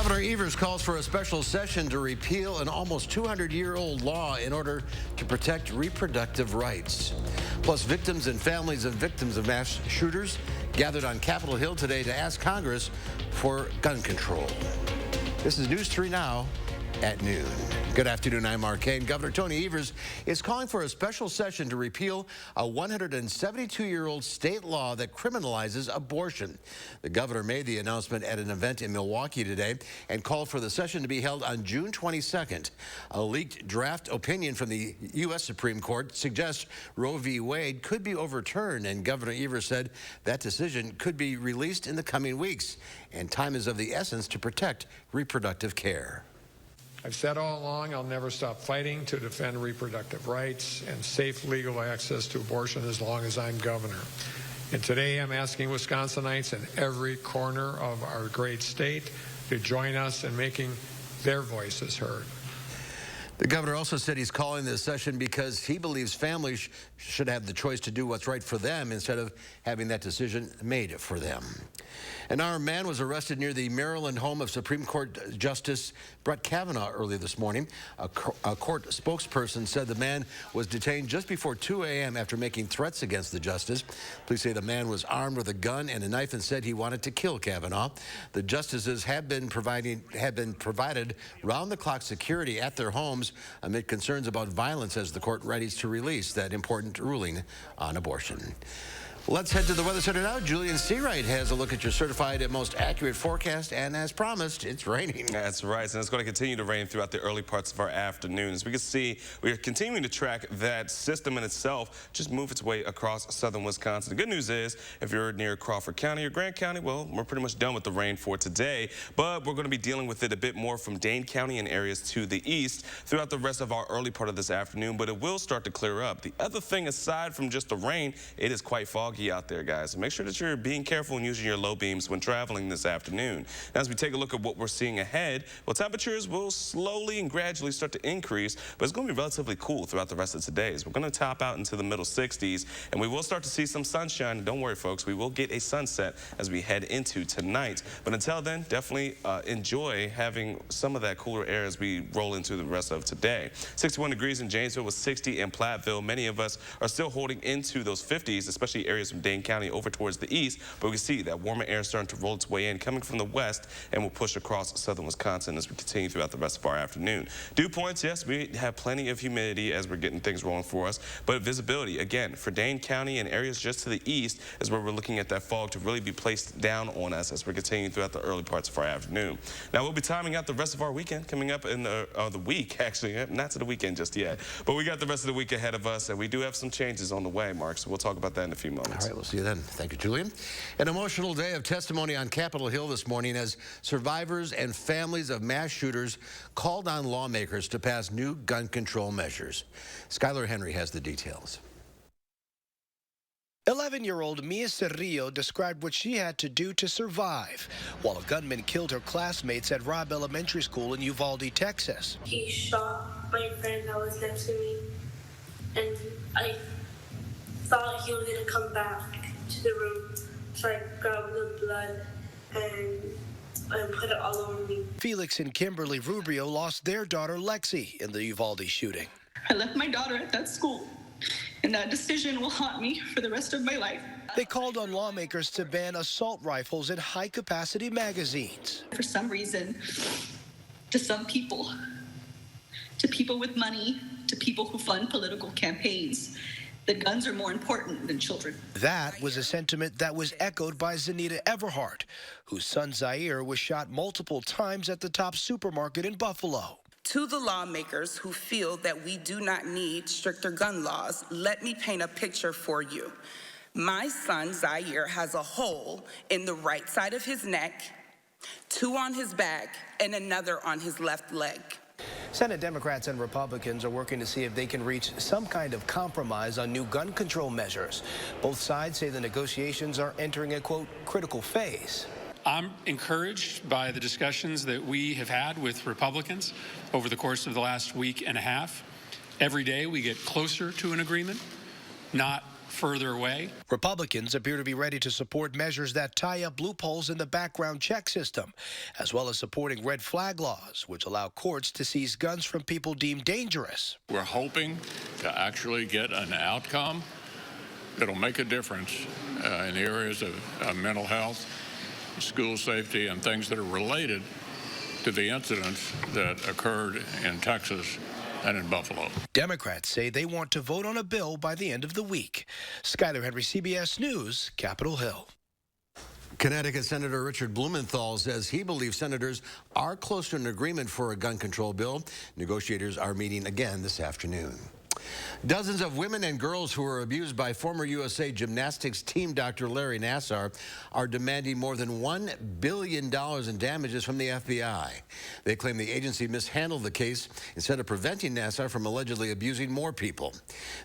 Governor Evers calls for a special session to repeal an almost 200-year-old law in order to protect reproductive rights. Plus, victims and families of victims of mass shooters gathered on Capitol Hill today to ask Congress for gun control. This is News 3 Now at noon. Good afternoon, I'm Mark Kane. Governor Tony Evers is calling for a special session to repeal a 172-year-old state law that criminalizes abortion. The governor made the announcement at an event in Milwaukee today and called for the session to be held on June 22nd. A leaked draft opinion from the U.S. Supreme Court suggests Roe v. Wade could be overturned, and Governor Evers said that decision could be released in the coming weeks, and time is of the essence to protect reproductive care. I've said all along I'll never stop fighting to defend reproductive rights and safe legal access to abortion as long as I'm governor. And today I'm asking Wisconsinites in every corner of our great state to join us in making their voices heard. The governor also said he's calling this session because he believes families should have the choice to do what's right for them instead of having that decision made for them. An armed man was arrested near the Maryland home of Supreme Court Justice Brett Kavanaugh early this morning. A court spokesperson said the man was detained just before 2 a.m. after making threats against the justice. Police say the man was armed with a gun and a knife and said he wanted to kill Kavanaugh. The justices have been provided round-the-clock security at their homes amid concerns about violence as the court readies to release that important ruling on abortion. Let's head to the Weather Center now. Julian Seawright has a look at your certified and most accurate forecast, and as promised, it's raining. That's right, and it's going to continue to rain throughout the early parts of our afternoon. As we can see, we are continuing to track that system in itself just move its way across southern Wisconsin. The good news is, if you're near Crawford County or Grant County, well, we're pretty much done with the rain for today, but we're going to be dealing with it a bit more from Dane County and areas to the east throughout the rest of our early part of this afternoon, but it will start to clear up. The other thing, aside from just the rain, it is quite foggy out there, guys. So make sure that you're being careful and using your low beams when traveling this afternoon. Now, as we take a look at what we're seeing ahead, well, temperatures will slowly and gradually start to increase, but it's going to be relatively cool throughout the rest of today. So we're going to top out into the middle 60s, and we will start to see some sunshine. Don't worry, folks, we will get a sunset as we head into tonight. But until then, definitely enjoy having some of that cooler air as we roll into the rest of today. 61 degrees in Janesville with 60 in Platteville. Many of us are still holding into those 50s, especially areas from Dane County over towards the east, but we can see that warmer air starting to roll its way in, coming from the west, and will push across southern Wisconsin as we continue throughout the rest of our afternoon. Dew points, yes, we have plenty of humidity as we're getting things rolling for us, but visibility, again, for Dane County and areas just to the east is where we're looking at that fog to really be placed down on us as we're continuing throughout the early parts of our afternoon. Now, we'll be timing out the rest of our weekend coming up in the week, actually, not to the weekend just yet, but we got the rest of the week ahead of us, and we do have some changes on the way, Mark, so we'll talk about that in a few moments. All right, we'll see you then. Thank you, Julian. An emotional day of testimony on Capitol Hill this morning as survivors and families of mass shooters called on lawmakers to pass new gun control measures. Skylar Henry has the details. 11-year-old Mia Cerrillo described what she had to do to survive while a gunman killed her classmates at Robb Elementary School in Uvalde, Texas. He shot my friend that was next to me, and I thought he was going to come back to the room, so I grabbed the blood and put it all over me. Felix and Kimberly Rubio lost their daughter Lexi in the Uvalde shooting. I left my daughter at that school, and that decision will haunt me for the rest of my life. They called on lawmakers to ban assault rifles and high-capacity magazines. For some reason, to some people, to people with money, to people who fund political campaigns, the guns are more important than children. That was a sentiment that was echoed by Zanita Everhart, whose son Zaire was shot multiple times at the Top supermarket in Buffalo. To the lawmakers who feel that we do not need stricter gun laws, let me paint a picture for you. My son Zaire has a hole in the right side of his neck, 2 on his back, and another on his left leg. Senate Democrats and Republicans are working to see if they can reach some kind of compromise on new gun control measures. Both sides say the negotiations are entering a, quote, critical phase. I'm encouraged by the discussions that we have had with Republicans over the course of the last week and a half. Every day we get closer to an agreement, not further away. Republicans appear to be ready to support measures that tie up loopholes in the background check system, as well as supporting red flag laws, which allow courts to seize guns from people deemed dangerous. We're hoping to actually get an outcome that'll make a difference in the areas of mental health, school safety, and things that are related to the incidents that occurred in Texas and in Buffalo. Democrats say they want to vote on a bill by the end of the week. Skyler Henry, CBS News, Capitol Hill. Connecticut Senator Richard Blumenthal says he believes senators are close to an agreement for a gun control bill. Negotiators are meeting again this afternoon. Dozens of women and girls who were abused by former USA Gymnastics team Dr. Larry Nassar are demanding more than $1 billion in damages from the FBI. They claim the agency mishandled the case instead of preventing Nassar from allegedly abusing more people.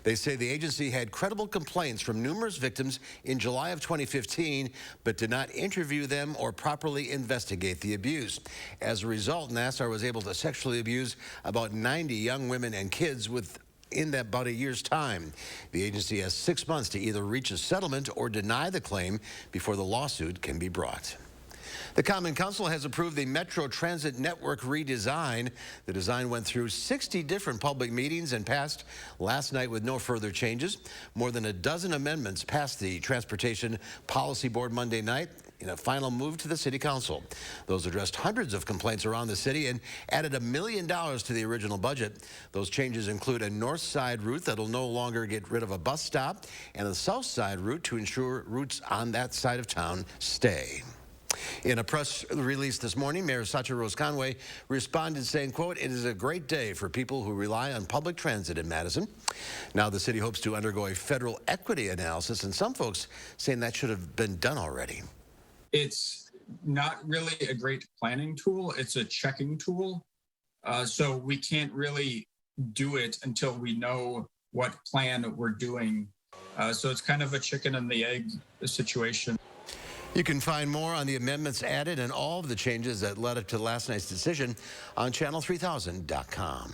They say the agency had credible complaints from numerous victims in July of 2015, but did not interview them or properly investigate the abuse. As a result, Nassar was able to sexually abuse about 90 young women and kids in about a year's time. The agency has 6 months to either reach a settlement or deny the claim before the lawsuit can be brought. The Common Council has approved the Metro Transit Network redesign. The design went through 60 different public meetings and passed last night with no further changes. More than a dozen amendments passed the Transportation Policy Board Monday night in a final move to the City Council. Those addressed hundreds of complaints around the city and added $1 million to the original budget. Those changes include a north side route that'll no longer get rid of a bus stop and a south side route to ensure routes on that side of town stay. In a press release this morning, Mayor Sacha Rose Conway responded saying, quote, "It is a great day for people who rely on public transit in Madison." Now the city hopes to undergo a federal equity analysis, and some folks saying that should have been done already. It's not really a great planning tool. It's a checking tool. So we can't really do it until we know what plan we're doing. So it's kind of a chicken and the egg situation. You can find more on the amendments added and all of the changes that led up to last night's decision on channel3000.com.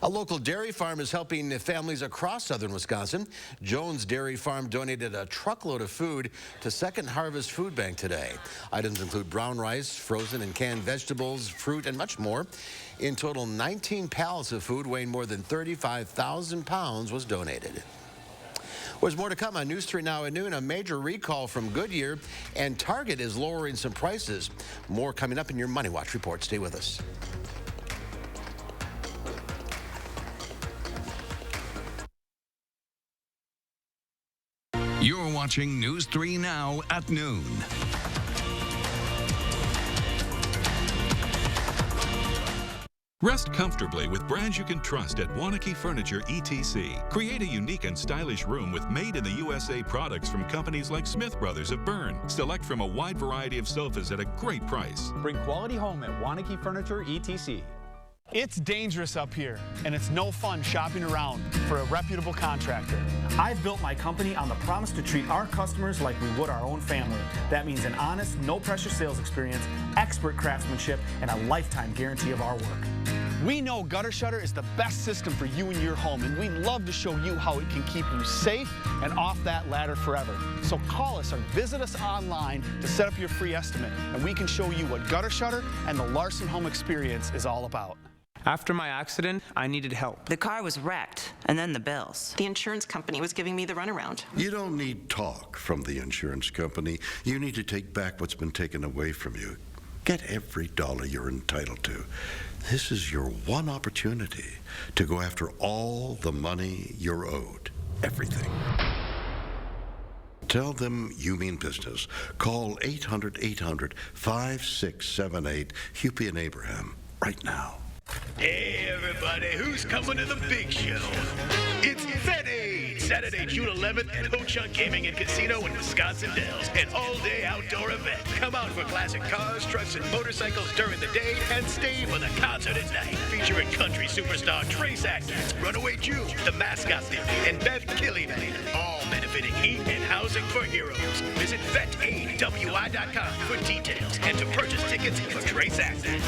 A local dairy farm is helping families across southern Wisconsin. Jones Dairy Farm donated a truckload of food to Second Harvest Food Bank today. Items include brown rice, frozen and canned vegetables, fruit, and much more. In total, 19 pallets of food weighing more than 35,000 pounds was donated. There's more to come on News 3 Now at noon. A major recall from Goodyear, and Target is lowering some prices. More coming up in your Money Watch report. Stay with us. You're watching News 3 Now at noon. Rest comfortably with brands you can trust at Wanakee Furniture ETC. Create a unique and stylish room with made-in-the-USA products from companies like Smith Brothers of Bern. Select from a wide variety of sofas at a great price. Bring quality home at Wanakee Furniture ETC. It's dangerous up here, and it's no fun shopping around for a reputable contractor. I've built my company on the promise to treat our customers like we would our own family. That means an honest, no-pressure sales experience, expert craftsmanship, and a lifetime guarantee of our work. We know Gutter Shutter is the best system for you and your home, and we'd love to show you how it can keep you safe and off that ladder forever. So call us or visit us online to set up your free estimate, and we can show you what Gutter Shutter and the Larson Home Experience is all about. After my accident, I needed help. The car was wrecked, and then the bills. The insurance company was giving me the runaround. You don't need talk from the insurance company. You need to take back what's been taken away from you. Get every dollar you're entitled to. This is your one opportunity to go after all the money you're owed. Everything. Tell them you mean business. Call 800-800-5678, Hupie and Abraham, right now. Hey everybody, who's coming to the big show? It's Fed Aid, Saturday, June 11th at Ho Chunk Gaming and Casino in Wisconsin Dells. An all-day outdoor event. Come out for classic cars, trucks, and motorcycles during the day and stay for the concert at night. Featuring country superstar Trace Atkins, Runaway Jew, the Mascot Theory, and Beth Killian. All benefiting heat and housing for heroes. Visit VetAidWI.com for details and to purchase tickets for Trace Atkins.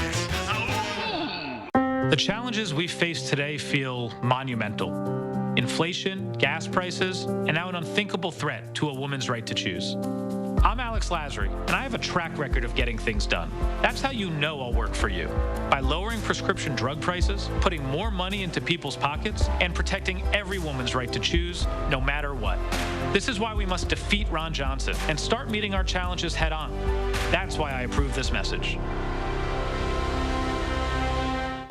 The challenges we face today feel monumental. inflation, gas prices, and now an unthinkable threat to a woman's right to choose. I'm Alex Lasry, and I have a track record of getting things done. That's how you know I'll work for you. By lowering prescription drug prices, putting more money into people's pockets, and protecting every woman's right to choose, no matter what. This is why we must defeat Ron Johnson and start meeting our challenges head on. That's why I approve this message.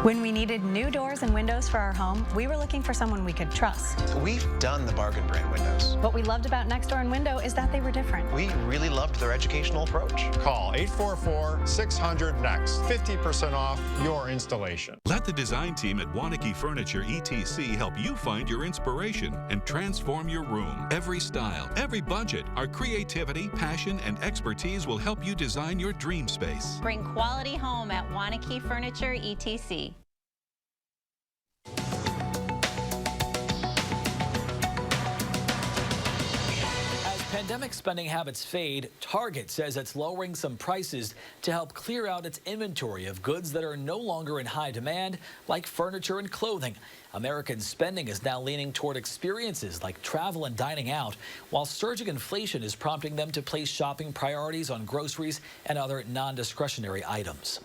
When we needed new doors and windows for our home, we were looking for someone we could trust. We've done the bargain brand windows. What we loved about Next Door and Window is that they were different. We really loved their educational approach. Call 844-600-NEXT. 50% off your installation. Let the design team at Wanakee Furniture ETC help you find your inspiration and transform your room. Every style, every budget, our creativity, passion, and expertise will help you design your dream space. Bring quality home at Wanakee Furniture ETC. Pandemic spending habits fade, Target says it's lowering some prices to help clear out its inventory of goods that are no longer in high demand, like furniture and clothing. American spending is now leaning toward experiences like travel and dining out, while surging inflation is prompting them to place shopping priorities on groceries and other non-discretionary items.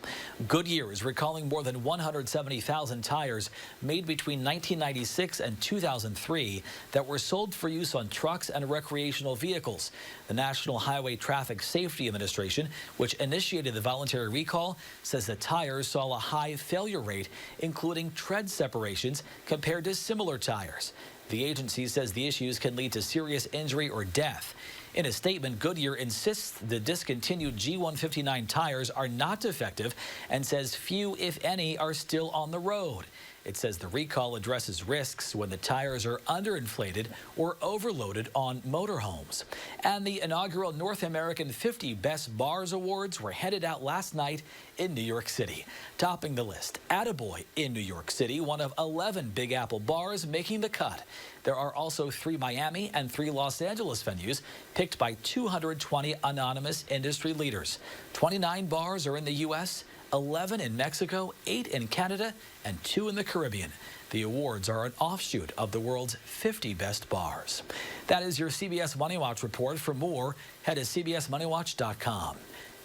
Goodyear is recalling more than 170,000 tires made between 1996 and 2003 that were sold for use on trucks and recreational vehicles. The National Highway Traffic Safety Administration, which initiated the voluntary recall, says the tires saw a high failure rate, including tread separations, compared to similar tires. The agency says the issues can lead to serious injury or death. In a statement, Goodyear insists the discontinued G159 tires are not defective and says few, if any, are still on the road. It says the recall addresses risks when the tires are underinflated or overloaded on motorhomes. And the inaugural North American 50 Best Bars Awards were handed out last night in New York City. Topping the list, Attaboy in New York City, one of 11 Big Apple bars making the cut. There are also 3 Miami and 3 Los Angeles venues picked by 220 anonymous industry leaders. 29 bars are in the U.S., 11 in Mexico, 8 in Canada, and 2 in the Caribbean. The awards are an offshoot of the world's 50 best bars. That is your CBS Money Watch report. For more, head to cbsmoneywatch.com.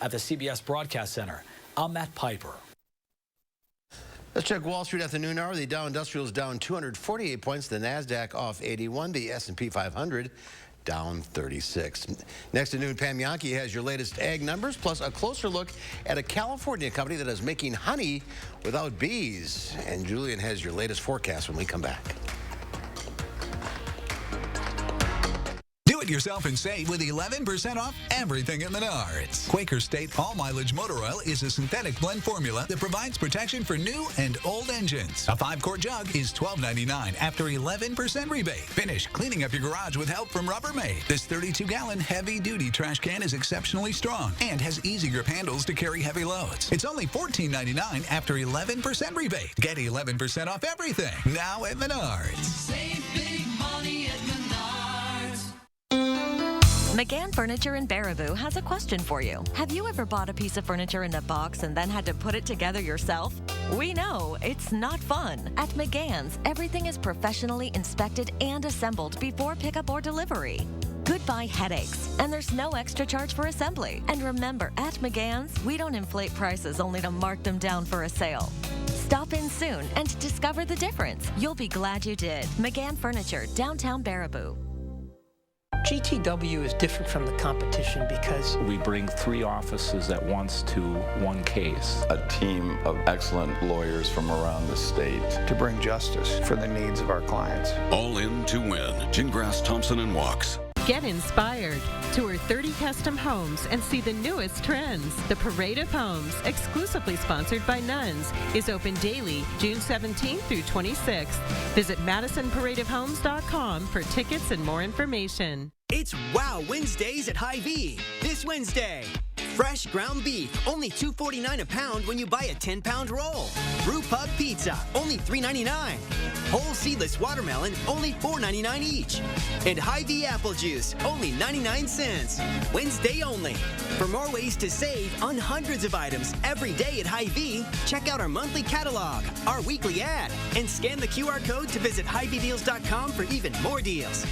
At the CBS Broadcast Center, I'm Matt Piper. Let's check Wall Street at the noon hour. The Dow Industrial is down 248 points. The NASDAQ off 81. The S&P 500 down 36. Next at noon, Pam Yankee has your latest ag numbers, plus a closer look at a California company that is making honey without bees. And Julian has your latest forecast when we come back. Do it yourself and save with 11% off everything at Menards. Quaker State All Mileage Motor Oil is a synthetic blend formula that provides protection for new and old engines. A 5-quart jug is $12.99 after 11% rebate. Finish cleaning up your garage with help from Rubbermaid. This 32-gallon heavy-duty trash can is exceptionally strong and has easy grip handles to carry heavy loads. It's only $14.99 after 11% rebate. Get 11% off everything now at Menards. Save big money at Menards. McGann Furniture in Baraboo has a question for you. Have you ever bought a piece of furniture in a box and then had to put it together yourself? We know it's not fun. At McGann's, everything is professionally inspected and assembled before pickup or delivery. Goodbye headaches, and there's no extra charge for assembly. And remember, at McGann's, we don't inflate prices only to mark them down for a sale. Stop in soon and discover the difference. You'll be glad you did. McGann Furniture, downtown Baraboo. GTW is different from the competition because we bring 3 offices at once to one case. A team of excellent lawyers from around the state to bring justice for the needs of our clients. All in to win. Gingras, Thompson & Walks. Get inspired. Tour 30 custom homes and see the newest trends. The Parade of Homes, exclusively sponsored by Nuns, is open daily, June 17th through 26th. Visit MadisonParadeOfHomes.com for tickets and more information. It's Wow Wednesdays at Hy-Vee. This Wednesday, Fresh ground beef, only $2.49 a pound when you buy a 10-pound roll. Brew Pub Pizza, only $3.99. Whole seedless watermelon, only $4.99 each. And Hy-Vee apple juice, only 99 cents. Wednesday only. For more ways to save on hundreds of items every day at Hy-Vee, check out our monthly catalog, our weekly ad, and scan the QR code to visit HyVeeDeals.com for even more deals.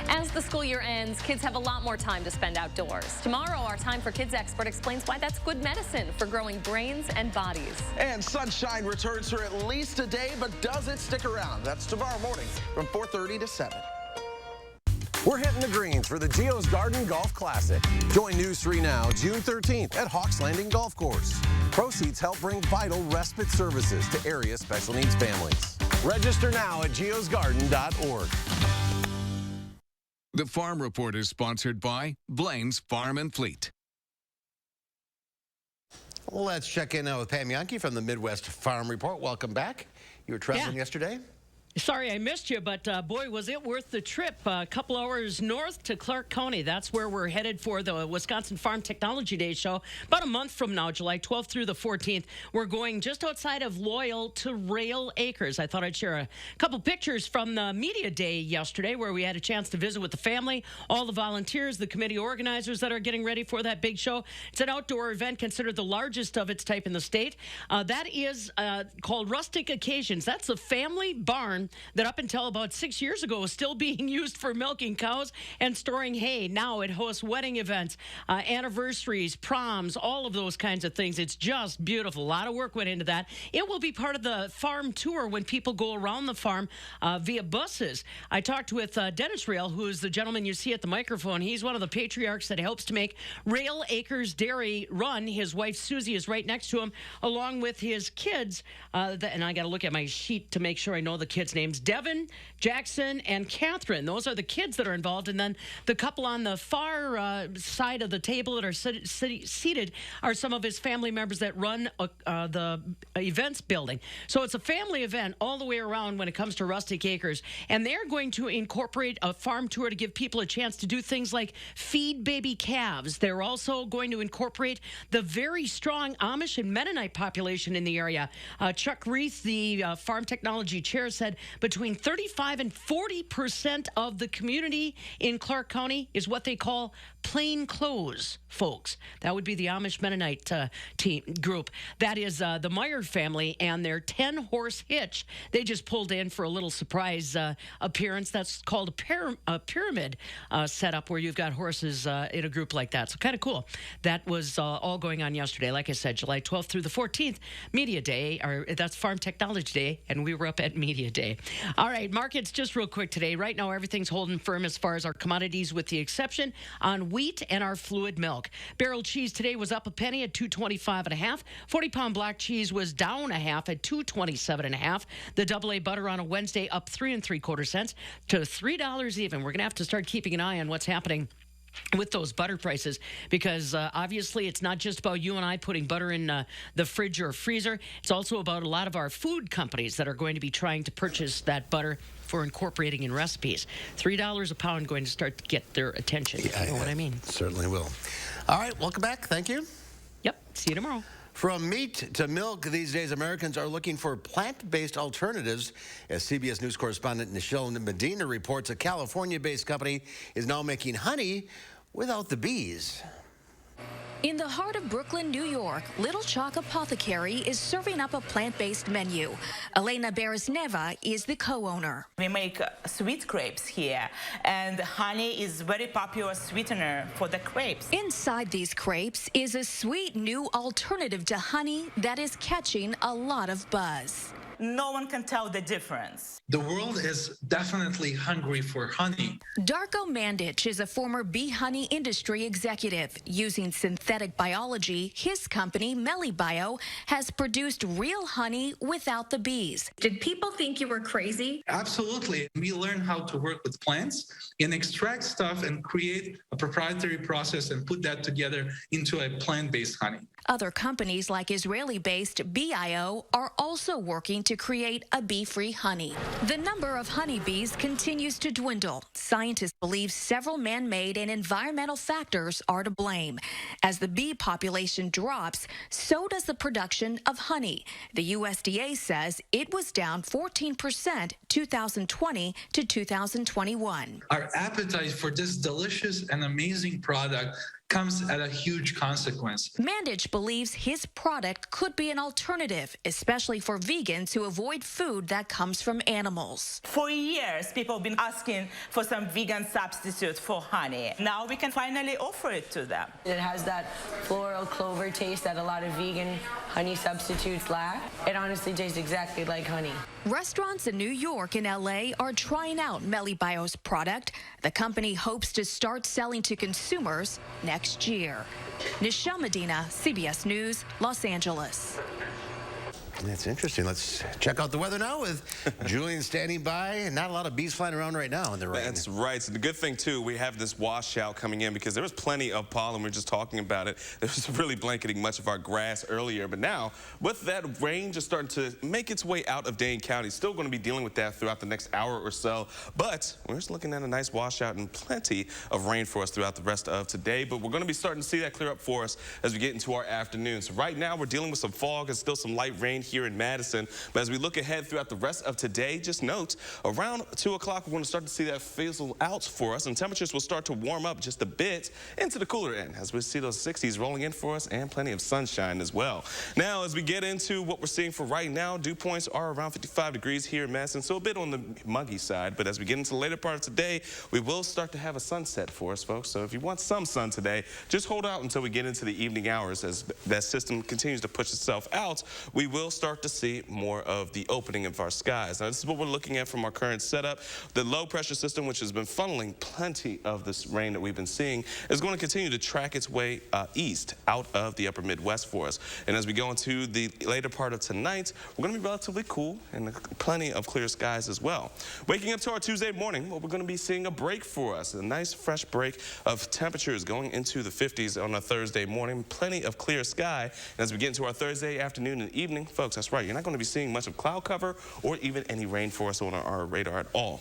As the school year ends, kids have a lot more time to spend outdoors. Tomorrow, our Time for Kids expert explains why that's good medicine for growing brains and bodies. And sunshine returns for at least a day, but does it stick around? That's tomorrow morning from 4:30 to 7. We're hitting the greens for the Geo's Garden Golf Classic. Join News 3 Now June 13th at Hawks Landing Golf Course. Proceeds help bring vital respite services to area special needs families. Register now at geosgarden.org. The Farm Report is sponsored by Blaine's Farm and Fleet. Let's check in now with Pam Yankee from the Midwest Farm Report. Welcome back. You were traveling yesterday? Sorry I missed you, but boy, was it worth the trip. A couple hours north to Clark County. That's where we're headed for the Wisconsin Farm Technology Day show. About a month from now, July 12th through the 14th, we're going just outside of Loyal to Rail Acres. I thought I'd share a couple pictures from the media day yesterday where we had a chance to visit with the family, all the volunteers, the committee organizers that are getting ready for that big show. It's an outdoor event considered the largest of its type in the state. That is called Rustic Occasions. That's a family barn that up until about 6 years ago was still being used for milking cows and storing hay. Now it hosts wedding events, anniversaries, proms, all of those kinds of things. It's just beautiful. A lot of work went into that. It will be part of the farm tour when people go around the farm via buses. I talked with Dennis Rail, who is the gentleman you see at the microphone. He's one of the patriarchs that helps to make Rail Acres Dairy run. His wife, Susie, is right next to him, along with his kids. And I got to look at my sheet to make sure I know the kids' names. Devin, Jackson, and Catherine. Those are the kids that are involved. And then the couple on the far side of the table that are seated are some of his family members that run the events building. So it's a family event all the way around when it comes to Rustic Acres. And they're going to incorporate a farm tour to give people a chance to do things like feed baby calves. They're also going to incorporate the very strong Amish and Mennonite population in the area. Chuck Reith, the farm technology chair, said between 35 and 40% of the community in Clark County is what they call plain clothes folks. That would be the Amish Mennonite team group. That is the Meyer family and their 10-horse hitch. They just pulled in for a little surprise appearance. That's called a pyramid setup where you've got horses in a group like that. So kind of cool. That was all going on yesterday. Like I said, July 12th through the 14th, Media Day, or that's Farm Technology Day, and we were up at Media Day. All right, markets just real quick today. Right now, everything's holding firm as far as our commodities, with the exception on wheat and our fluid milk. Barrel cheese today was up a penny at $2.25.5. 40-pound black cheese was down a half at $2.27.5. The AA butter on a Wednesday up 3 3/4 cents to $3 even. We're going to have to start keeping an eye on what's happening with those butter prices, because obviously it's not just about you and I putting butter in the fridge or freezer. It's also about a lot of our food companies that are going to be trying to purchase that butter for incorporating in recipes. $3 a pound going to start to get their attention. Yeah, you know what I mean? Certainly will. All right, welcome back. Thank you. Yep, see you tomorrow. From meat to milk, these days Americans are looking for plant-based alternatives. As CBS News correspondent Michelle Medina reports, a California-based company is now making honey without the bees. In the heart of Brooklyn, New York, Little Chalk Apothecary is serving up a plant-based menu. Elena Beresneva is the co-owner. We make sweet crepes here, and honey is very popular sweetener for the crepes. Inside these crepes is a sweet new alternative to honey that is catching a lot of buzz. No one can tell the difference. The world is definitely hungry for honey. Darko Mandic is a former bee honey industry executive. Using synthetic biology, his company, MeliBio, has produced real honey without the bees. Did people think you were crazy? Absolutely. We learn how to work with plants and extract stuff and create a proprietary process and put that together into a plant-based honey. Other companies like Israeli-based BIO are also working to to create a bee-free honey. The number of honeybees continues to dwindle. Scientists believe several man-made and environmental factors are to blame. As the bee population drops, so does the production of honey. The USDA says it was down 14% 2020 to 2021. Our appetite for this delicious and amazing product comes at a huge consequence. Mandich believes his product could be an alternative, especially for vegans who avoid food that comes from animals. For years, people have been asking for some vegan substitute for honey. Now we can finally offer it to them. It has that floral clover taste that a lot of vegan honey substitutes lack. It honestly tastes exactly like honey. Restaurants in New York and LA are trying out MeliBio's product. The company hopes to start selling to consumers next year. Nichelle Medina, CBS News, Los Angeles. That's interesting. Let's check out the weather now with Julian standing by. Not a lot of bees flying around right now in the rain. That's right. So the good thing, too, we have this washout coming in because there was plenty of pollen. We were just talking about it. It was really blanketing much of our grass earlier. But now, with that rain just starting to make its way out of Dane County, still going to be dealing with that throughout the next hour or so. But we're just looking at a nice washout and plenty of rain for us throughout the rest of today. But we're going to be starting to see that clear up for us as we get into our afternoon. So right now, we're dealing with some fog and still some light rain here in Madison. But as we look ahead throughout the rest of today, just note around 2 o'clock, we're going to start to see that fizzle out for us, and temperatures will start to warm up just a bit into the cooler end as we see those 60s rolling in for us and plenty of sunshine as well. Now, as we get into what we're seeing for right now, dew points are around 55 degrees here in Madison, so a bit on the muggy side. But as we get into the later part of today, we will start to have a sunset for us, folks. So if you want some sun today, just hold out until we get into the evening hours. As that system continues to push itself out, we will start to see more of the opening of our skies. Now, this is what we're looking at from our current setup. The low pressure system, which has been funneling plenty of this rain that we've been seeing, is going to continue to track its way east out of the upper Midwest for us. And as we go into the later part of tonight, we're going to be relatively cool and plenty of clear skies as well. Waking up to our Tuesday morning, well, we're going to be seeing a break for us, a nice fresh break of temperatures going into the 50s on a Thursday morning, plenty of clear sky. And as we get into our Thursday afternoon and evening, folks, that's right, you're not going to be seeing much of cloud cover or even any rain for us on our radar at all.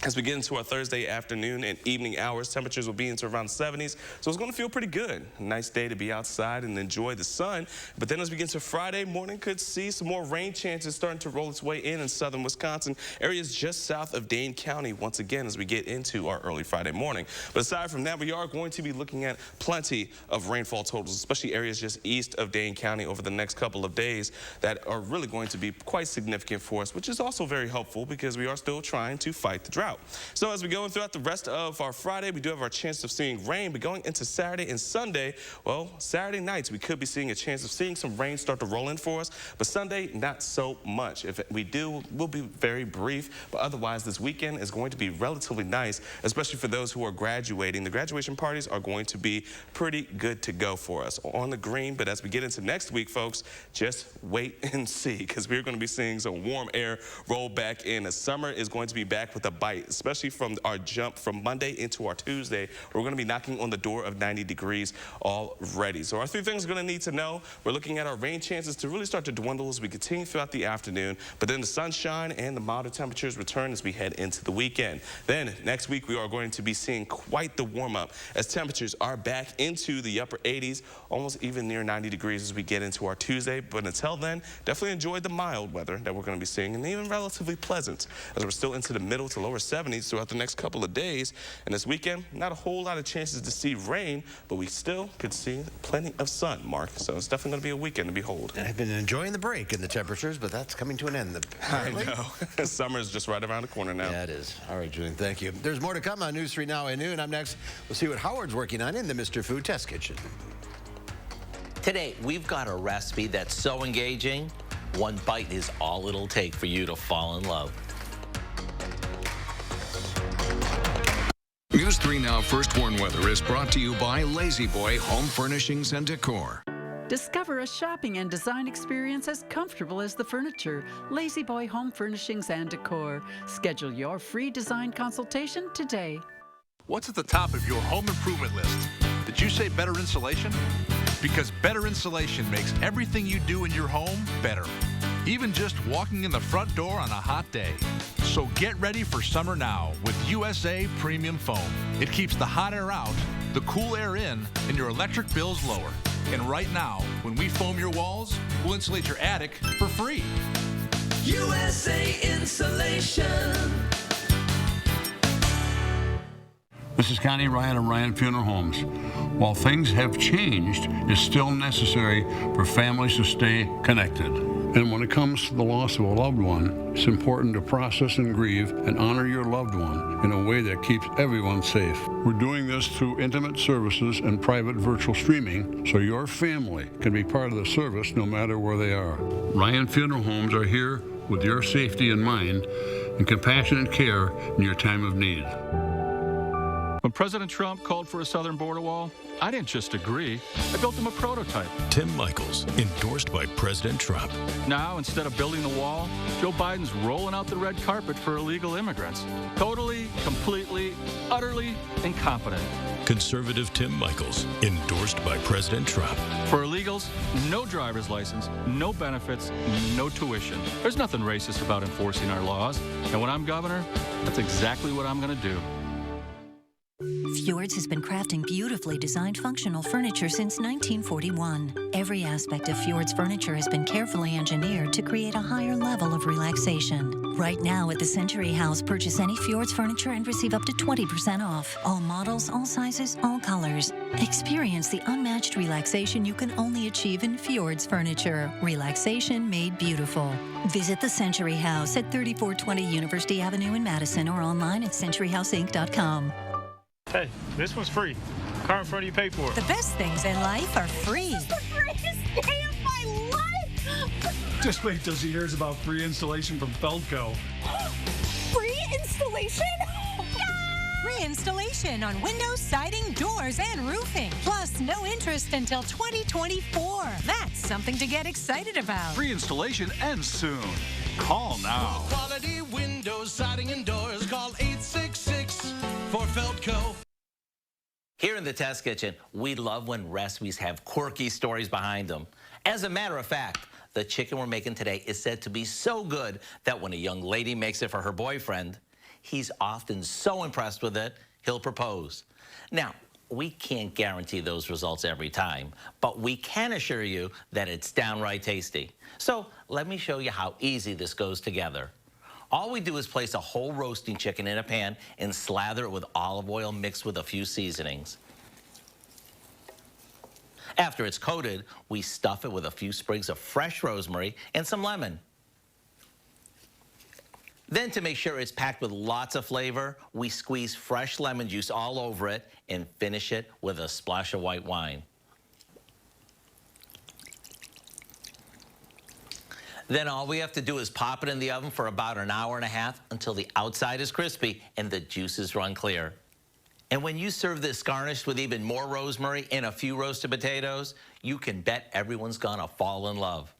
As we get into our Thursday afternoon and evening hours, temperatures will be into around 70s, so it's going to feel pretty good. A nice day to be outside and enjoy the sun. But then as we get into Friday morning, could see some more rain chances starting to roll its way in southern Wisconsin, areas just south of Dane County once again as we get into our early Friday morning. But aside from that, we are going to be looking at plenty of rainfall totals, especially areas just east of Dane County over the next couple of days that are really going to be quite significant for us, which is also very helpful because we are still trying to fight the drought. So as we go throughout the rest of our Friday, we do have our chance of seeing rain, but going into Saturday and Sunday, well, Saturday nights, we could be seeing a chance of seeing some rain start to roll in for us, but Sunday, not so much. If we do, we'll be very brief, but otherwise, this weekend is going to be relatively nice, especially for those who are graduating. The graduation parties are going to be pretty good to go for us on the green, but as we get into next week, folks, just wait and see, because we're going to be seeing some warm air roll back in. The summer is going to be back with a bite, especially from our jump from Monday into our Tuesday. We're going to be knocking on the door of 90 degrees already. So our three things we're going to need to know, we're looking at our rain chances to really start to dwindle as we continue throughout the afternoon, but then the sunshine and the milder temperatures return as we head into the weekend. Then next week, we are going to be seeing quite the warm up as temperatures are back into the upper 80s, almost even near 90 degrees as we get into our Tuesday. But until then, definitely enjoy the mild weather that we're going to be seeing, and even relatively pleasant as we're still into the middle to lower 70s throughout the next couple of days. And this weekend, not a whole lot of chances to see rain, but we still could see plenty of sun, Mark. So it's definitely going to be a weekend to behold. I've been enjoying the break in the temperatures, but that's coming to an end. Apparently. I know. Summer is just right around the corner now. Yeah, it is. All right, Julian, thank you. There's more to come on News 3 Now at noon. Up next, we'll see what Howard's working on in the Mr. Food Test Kitchen. Today, we've got a recipe that's so engaging, one bite is all it'll take for you to fall in love. News 3 Now First Warn Weather is brought to you by Lazy Boy Home Furnishings and Decor. Discover a shopping and design experience as comfortable as the furniture. Lazy Boy Home Furnishings and Decor. Schedule your free design consultation today. What's at the top of your home improvement list? Did you say better insulation? Because better insulation makes everything you do in your home better. even just walking in the front door on a hot day. So get ready for summer now with USA Premium Foam. It keeps the hot air out, the cool air in, and your electric bills lower. And right now, when we foam your walls, we'll insulate your attic for free. USA Insulation. This is Connie Ryan of Ryan Funeral Homes. While things have changed, it's still necessary for families to stay connected. And when it comes to the loss of a loved one, it's important to process and grieve and honor your loved one in a way that keeps everyone safe. We're doing this through intimate services and private virtual streaming so your family can be part of the service no matter where they are. Ryan Funeral Homes are here with your safety in mind and compassionate care in your time of need. When President Trump called for a southern border wall, I didn't just agree, I built him a prototype. Tim Michels, endorsed by President Trump. Now, instead of building the wall, Joe Biden's rolling out the red carpet for illegal immigrants. Totally, completely, utterly incompetent. Conservative Tim Michels, endorsed by President Trump. For illegals, no driver's license, no benefits, no tuition. There's nothing racist about enforcing our laws. And when I'm governor, that's exactly what I'm going to do. Fjords has been crafting beautifully designed functional furniture since 1941. Every aspect of Fjords furniture has been carefully engineered to create a higher level of relaxation. Right now at the Century House, purchase any Fjords furniture and receive up to 20% off. All models, all sizes, all colors. Experience the unmatched relaxation you can only achieve in Fjords furniture. Relaxation made beautiful. Visit the Century House at 3420 University Avenue in Madison or online at centuryhouseinc.com. Hey, this one's free. Car in front of you pay for it. The best things in life are free. This is the greatest day of my life! Just wait till she hears about free installation from Feldco. Free installation? Free installation on windows, siding, doors, and roofing. Plus, no interest until 2024. That's something to get excited about. Free installation ends soon. Call now. Quality windows, siding, and doors. Call 866 for Feldco. Here in the Test Kitchen, we love when recipes have quirky stories behind them. As a matter of fact, the chicken we're making today is said to be so good that when a young lady makes it for her boyfriend, he's often so impressed with it, he'll propose. Now, we can't guarantee those results every time, but we can assure you that it's downright tasty. So let me show you how easy this goes together. All we do is place a whole roasting chicken in a pan and slather it with olive oil mixed with a few seasonings. After it's coated, we stuff it with a few sprigs of fresh rosemary and some lemon. Then, to make sure it's packed with lots of flavor, we squeeze fresh lemon juice all over it and finish it with a splash of white wine. Then all we have to do is pop it in the oven for about an hour and a half until the outside is crispy and the juices run clear. And when you serve this garnished with even more rosemary and a few roasted potatoes, you can bet everyone's gonna fall in love.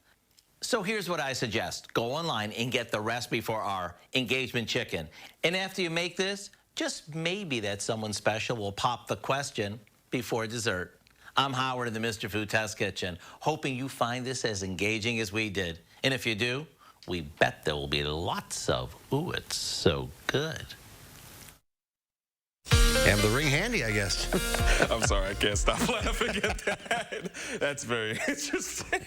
So here's what I suggest. Go online and get the recipe for our engagement chicken. And after you make this, just maybe that someone special will pop the question before dessert. I'm Howard in the Mr. Food Test Kitchen, hoping you find this as engaging as we did. And if you do, we bet there will be lots of, ooh, it's so good. Have the ring handy, I guess. I'm sorry, I can't stop laughing at that. That's very interesting.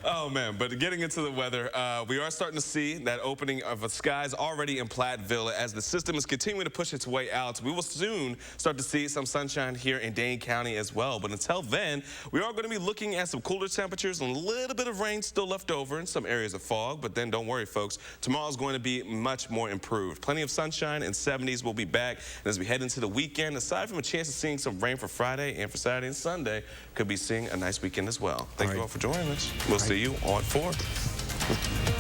Oh, man, but getting into the weather, we are starting to see that opening of the skies already in Platteville as the system is continuing to push its way out. We will soon start to see some sunshine here in Dane County as well. But until then, we are going to be looking at some cooler temperatures and a little bit of rain still left over in some areas of fog. But then don't worry, folks. Tomorrow's going to be much more improved. Plenty of sunshine and 70s will be back. And as we head into the weekend, aside from a chance of seeing some rain for Friday and for Saturday and Sunday, could be seeing a nice weekend as well. Thank you all for joining us. We'll see you on 4.